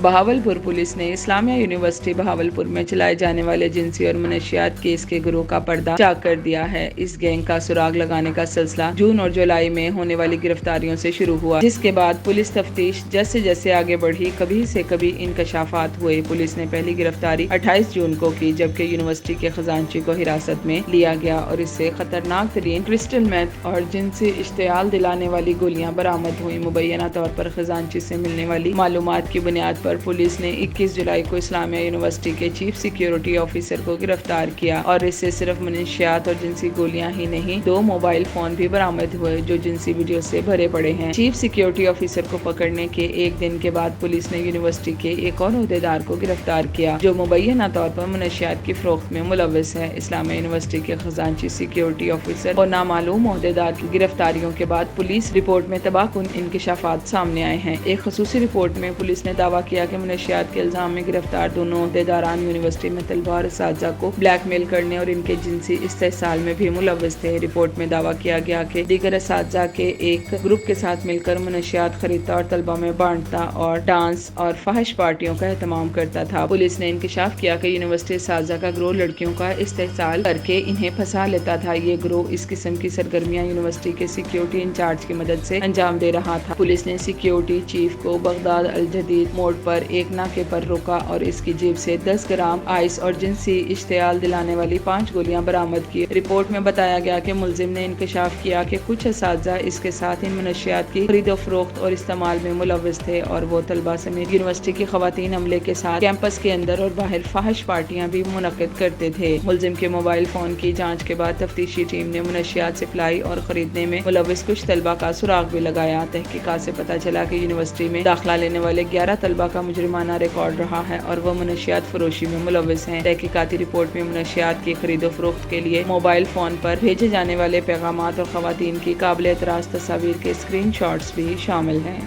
Bahawalpur police ने Islamia university Bahawalpur में चलाए जाने वाले जिनसी और मनशियात केस के गिरोह का पर्दा चाक कर दिया है। इस गैंग का सुराग लगाने का सिलसिला जून और जुलाई में होने वाली गिरफ्तारियों से शुरू हुआ, जिसके बाद पुलिस तफ्तीश जैसे जैसे आगे बढ़ी कभी से कभी इंकशाफात हुए। पुलिस ने पहली गिरफ्तारी 28 जून को की, जबकि यूनिवर्सिटी के खजांची को हिरासत में लिया गया और इससे खतरनाक तरीन क्रिस्टल मेथ और जिनसी इश्तियाल दिलाने वाली गोलियां बरामद हुई। मुबैना तौर पर खजांची से मिलने वाली मालूमात की बुनियाद पर पुलिस ने 21 जुलाई को इस्लामिया यूनिवर्सिटी के चीफ सिक्योरिटी ऑफिसर को गिरफ्तार किया और इससे सिर्फ मनशियात और जिनसी गोलियां ही नहीं, 2 मोबाइल फोन भी बरामद हुए जो जिनसी वीडियो से भरे पड़े हैं। चीफ सिक्योरिटी ऑफिसर को पकड़ने के एक दिन के बाद पुलिस ने यूनिवर्सिटी के एक और ओहदेदार को गिरफ्तार किया जो मुबैना तौर पर मनशियात की फरोख्त में मुलव्वस है। इस्लामिया यूनिवर्सिटी के खजांची, सिक्योरिटी ऑफिसर और नामालूम ओहदेदार की गिरफ्तारियों के बाद पुलिस रिपोर्ट में तबाहकुन इंकशाफात सामने आए हैं। एक खसूसी रिपोर्ट में पुलिस ने दावा किया कि मनशियात के इल्जाम में गिरफ्तार दोनों ओहदेदारान यूनिवर्सिटी में तलबा और असातिज़ा को ब्लैकमेल करने और इनके जिनसी इस्तेहसाल में भी मुलव्वस थे। रिपोर्ट में दावा किया गया कि दीगर असातिज़ा के एक ग्रुप के साथ मिलकर मनशियात खरीदता और तलबा में बांटता और डांस और फहश पार्टियों का एहतमाम करता था। पुलिस ने इंकशाफ किया कि यूनिवर्सिटी असातिज़ा का ग्रोह लड़कियों का इस्तेहसाल करके इन्हें फंसा लेता था। ये ग्रोह इस किस्म की सरगर्मियां यूनिवर्सिटी के सिक्योरिटी इंचार्ज की मदद से अंजाम दे रहा था। पुलिस ने सिक्योरिटी चीफ को बगदाद अल जदीद मोड़ पर एक नाके पर रोका और इसकी जेब से 10 ग्राम आइस और जिनसी इश्तियाल दिलाने वाली 5 गोलियां बरामद की। रिपोर्ट में बताया गया कि मुलजिम ने इंकशाफ किया कि कुछ असातिज़ा इसके साथ इन मनशियात की खरीदो फरोख्त और इस्तेमाल में मुलव्वस थे और वो तलबा समेत यूनिवर्सिटी की खवातीन अमले के साथ कैंपस के अंदर और बाहर फहश पार्टियां भी मुनक्किद करते थे। मुलजिम के मोबाइल फोन की जांच के बाद तफ्तीशी टीम ने मनशियात सप्लाई और खरीदने में मुलव्वस कुछ तलबा का सुराग भी लगाया। तहकीकात से पता चला कि यूनिवर्सिटी में दाखिला लेने वाले 11 तलबा का मुजरिमाना रिकॉर्ड रहा है और वो मनशियात फरोशी में मुलव्वस हैं। तहकीकाती रिपोर्ट में मनशियात की खरीदो फरोख्त के लिए मोबाइल फोन पर भेजे जाने वाले पैगामात और खवातीन की काबिल एतराज़ तस्वीर के स्क्रीन शॉट्स भी शामिल हैं।